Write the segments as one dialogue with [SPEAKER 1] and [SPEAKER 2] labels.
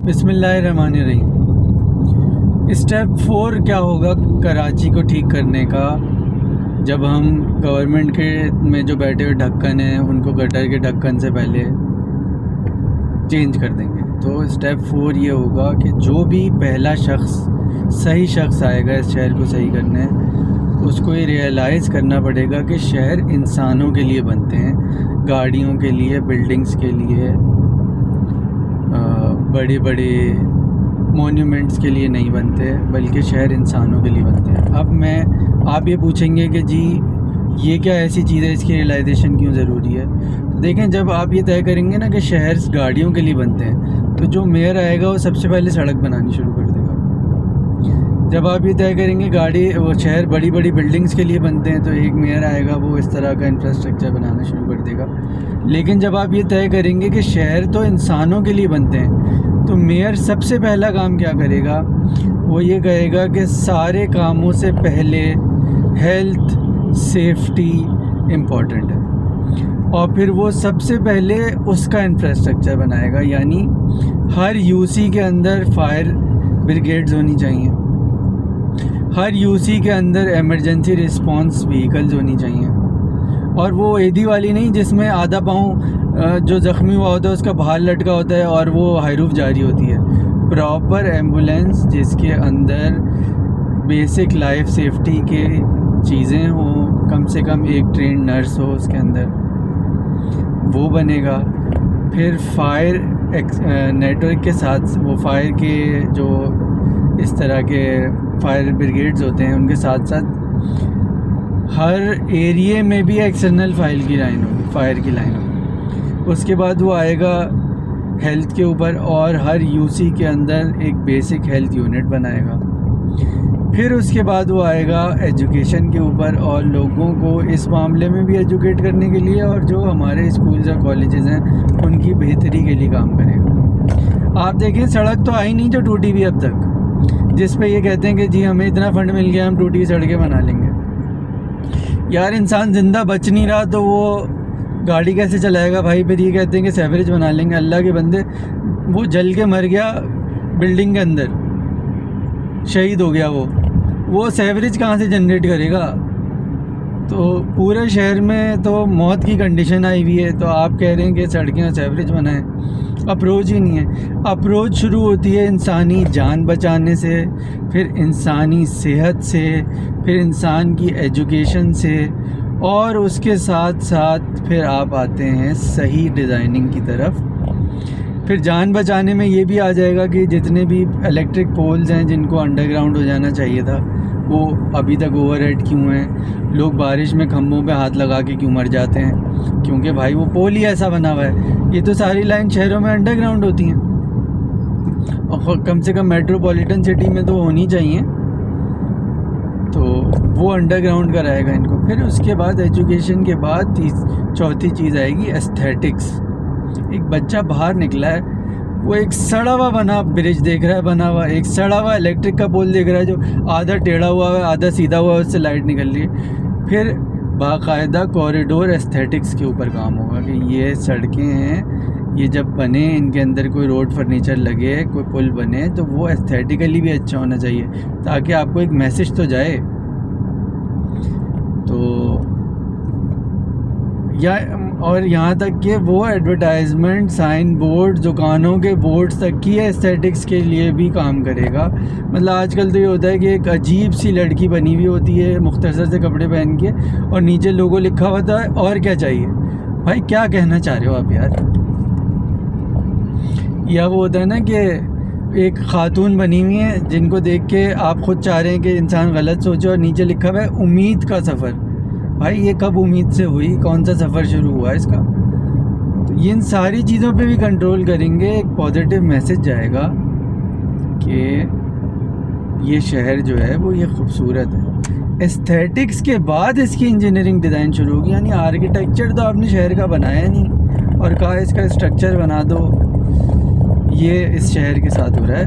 [SPEAKER 1] बिस्मिल्लाहिर्रहमानिर्रहीम। स्टेप 4 क्या होगा कराची को ठीक करने का, जब हम गवर्नमेंट के में जो बैठे हुए ढक्कन हैं उनको गटर के ढक्कन से पहले चेंज कर देंगे। तो स्टेप 4 ये होगा कि जो भी पहला सही शख्स आएगा इस शहर को सही करने, उसको ये रियलाइज़ करना पड़ेगा कि शहर इंसानों के लिए बनते हैं, गाड़ियों के लिए, बिल्डिंग्स के लिए, बड़े बड़े मोन्यूमेंट्स के लिए नहीं बनते, बल्कि शहर इंसानों के लिए बनते हैं। अब आप ये पूछेंगे कि जी ये क्या ऐसी चीज़ है, इसकी रियलाइजेशन क्यों ज़रूरी है। तो देखें, जब आप ये तय करेंगे ना कि शहर गाड़ियों के लिए बनते हैं, तो जो मेयर आएगा वो सबसे पहले सड़क बनानी शुरू कर देगा। जब आप ये तय करेंगे वो शहर बड़ी बड़ी बिल्डिंग्स के लिए बनते हैं, तो एक मेयर आएगा वो इस तरह का इंफ्रास्ट्रक्चर बनाना शुरू कर देगा। लेकिन जब आप ये तय करेंगे कि शहर तो इंसानों के लिए बनते हैं, तो मेयर सबसे पहला काम क्या करेगा, वो ये कहेगा कि सारे कामों से पहले हेल्थ सेफ्टी इम्पॉर्टेंट है, और फिर वो सबसे पहले उसका इंफ्रास्ट्रक्चर बनाएगा। यानी हर यूसी के अंदर फायर ब्रिगेड्स होनी चाहिए, हर यूसी के अंदर इमरजेंसी रिस्पांस व्हीकल्स होनी चाहिए, और वो एदी वाली नहीं जिसमें आधा पाँव जो ज़ख्मी हुआ होता है उसका बाहर लटका होता है और वो हाई रूफ जारी होती है। प्रॉपर एम्बुलेंस जिसके अंदर बेसिक लाइफ सेफ्टी के चीज़ें हो, कम से कम एक ट्रेन नर्स हो उसके अंदर, वो बनेगा। फिर फायर नेटवर्क के साथ वो फायर के जो इस तरह के फायर ब्रिगेड्स होते हैं उनके साथ साथ हर एरिए में भी एक्सटर्नल फायर की लाइन होगी। उसके बाद वो आएगा हेल्थ के ऊपर, और हर यूसी के अंदर एक बेसिक हेल्थ यूनिट बनाएगा। फिर उसके बाद वो आएगा एजुकेशन के ऊपर, और लोगों को इस मामले में भी एजुकेट करने के लिए, और जो हमारे स्कूल्स और कॉलेजेस हैं उनकी बेहतरी के लिए काम करेगा। आप देखें, सड़क तो आई नहीं जो टूटी हुई अब तक, जिस पे ये कहते हैं कि जी हमें इतना फंड मिल गया, हम टूटी हुई सड़कें बना लेंगे। यार इंसान ज़िंदा बच नहीं रहा तो वो गाड़ी कैसे चलाएगा भाई। फिर ये कहते हैं कि सेवरेज बना लेंगे। अल्लाह के बंदे, वो जल के मर गया बिल्डिंग के अंदर, शहीद हो गया, वो सेवरेज कहाँ से जनरेट करेगा। तो पूरे शहर में तो मौत की कंडीशन आई हुई है, तो आप कह रहे हैं कि सड़कें सेवरेज बनाएं। अप्रोच ही नहीं है। अप्रोच शुरू होती है इंसानी जान बचाने से, फिर इंसानी सेहत से, फिर इंसान की एजुकेशन से, और उसके साथ साथ फिर आप आते हैं सही डिज़ाइनिंग की तरफ। फिर जान बचाने में ये भी आ जाएगा कि जितने भी इलेक्ट्रिक पोल्स हैं जिनको अंडरग्राउंड हो जाना चाहिए था, वो अभी तक ओवरहेड क्यों हैं। लोग बारिश में खंभों पे हाथ लगा के क्यों मर जाते हैं, क्योंकि भाई वो पोल ही ऐसा बना हुआ है। ये तो सारी लाइन शहरों में अंडरग्राउंड होती हैं, और कम से कम मेट्रोपॉलिटन सिटी में तो होनी चाहिए, तो वो अंडरग्राउंड कराएगा इनको। फिर उसके बाद एजुकेशन के बाद चौथी चीज़ आएगी एस्थेटिक्स। एक बच्चा बाहर निकला है, वो एक सड़ा हुआ बना ब्रिज देख रहा है बना हुआ, एक सड़ा हुआ इलेक्ट्रिक का पोल देख रहा है जो आधा टेढ़ा हुआ है आधा सीधा हुआ है, उससे लाइट निकल रही है। फिर बाकायदा कॉरिडोर एस्थेटिक्स के ऊपर काम होगा कि ये सड़कें हैं, ये जब बने इनके अंदर कोई रोड फर्नीचर लगे, कोई पुल बने, तो वो एस्थेटिकली भी अच्छा होना चाहिए, ताकि आपको एक मैसेज तो जाए। तो और यहाँ तक कि वो एडवर्टाइजमेंट, साइन बोर्ड, दुकानों के बोर्ड्स तक की एस्थेटिक्स के लिए भी काम करेगा। मतलब आजकल तो ये होता है कि एक अजीब सी लड़की बनी हुई होती है मुख्तसर से कपड़े पहन के, और नीचे लोगो लिखा होता है और क्या चाहिए। भाई क्या कहना चाह रहे हो आप यार। या वो होता है ना कि एक खातून बनी हुई है जिनको देख के आप खुद चाह रहे हैं कि इंसान गलत सोचे, और नीचे लिखा हुआ है उम्मीद का सफ़र। भाई ये कब उम्मीद से हुई, कौन सा सफ़र शुरू हुआ इसका। तो इन सारी चीज़ों पे भी कंट्रोल करेंगे, एक पॉजिटिव मैसेज जाएगा कि ये शहर जो है वो ये खूबसूरत है। एस्थेटिक्स के बाद इसकी इंजीनियरिंग डिज़ाइन शुरू होगी। यानी आर्किटेक्चर तो आपने शहर का बनाया नहीं और कहा इसका स्ट्रक्चर बना दो, ये इस शहर के साथ हो रहा है।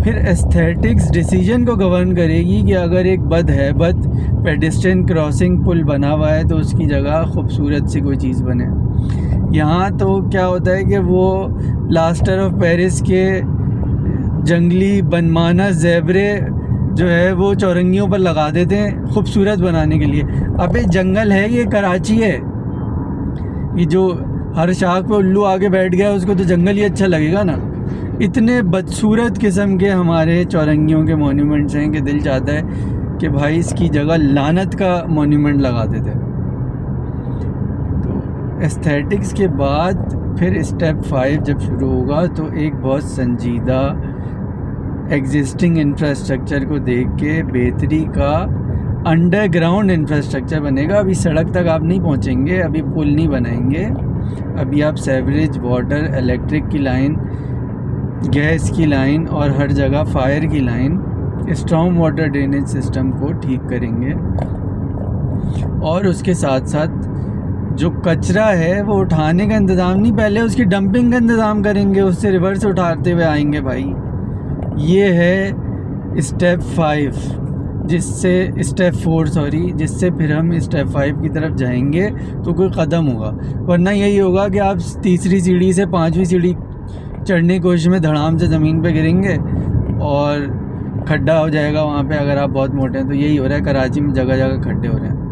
[SPEAKER 1] फिर एस्थेटिक्स डिसीजन को गवर्न करेगी कि अगर एक बद पेडेस्ट्रियन क्रॉसिंग पुल बना हुआ है तो उसकी जगह खूबसूरत सी कोई चीज़ बने। यहाँ तो क्या होता है कि वो प्लास्टर ऑफ पेरिस के जंगली बनमानस ज़ेबरे जो है वो चौरंगियों पर लगा देते हैं खूबसूरत बनाने के लिए। अबे जंगल है ये, कराची है। ये जो हर शाख पे उल्लू आके बैठ गया उसको तो जंगल ही अच्छा लगेगा ना। इतने बदसूरत किस्म के हमारे चौरंगियों के मॉन्यूमेंट्स हैं कि दिल चाहता है कि भाई इसकी जगह लानत का मॉन्यूमेंट लगा देते। तो एस्थेटिक्स के बाद फिर स्टेप 5 जब शुरू होगा तो एक बहुत संजीदा एग्जिस्टिंग इंफ्रास्ट्रक्चर को देख के बेहतरी का अंडरग्राउंड इंफ्रास्ट्रक्चर बनेगा। अभी सड़क तक आप नहीं पहुंचेंगे, अभी पुल नहीं बनाएंगे, अभी आप सेवरेज वाटर, इलेक्ट्रिक की लाइन, गैस की लाइन और हर जगह फायर की line, strong water drainage system को ठीक करेंगे। और उसके साथ साथ जो कचरा है वो उठाने का इंतज़ाम नहीं, पहले उसकी डंपिंग का इंतज़ाम करेंगे, उससे रिवर्स उठाते हुए आएंगे भाई। ये है स्टेप 5, जिससे स्टेप 4 सॉरी, जिससे फिर हम स्टेप 5 की तरफ जाएंगे तो कोई कदम होगा। वरना यही होगा कि आप तीसरी सीढ़ी से 5वीं सीढ़ी चढ़ने की कोशिश में धड़ाम से ज़मीन पे गिरेंगे और खड्डा हो जाएगा वहाँ पे, अगर आप बहुत मोटे हैं तो। यही हो रहा है, कराची में जगह जगह खड्डे हो रहे हैं।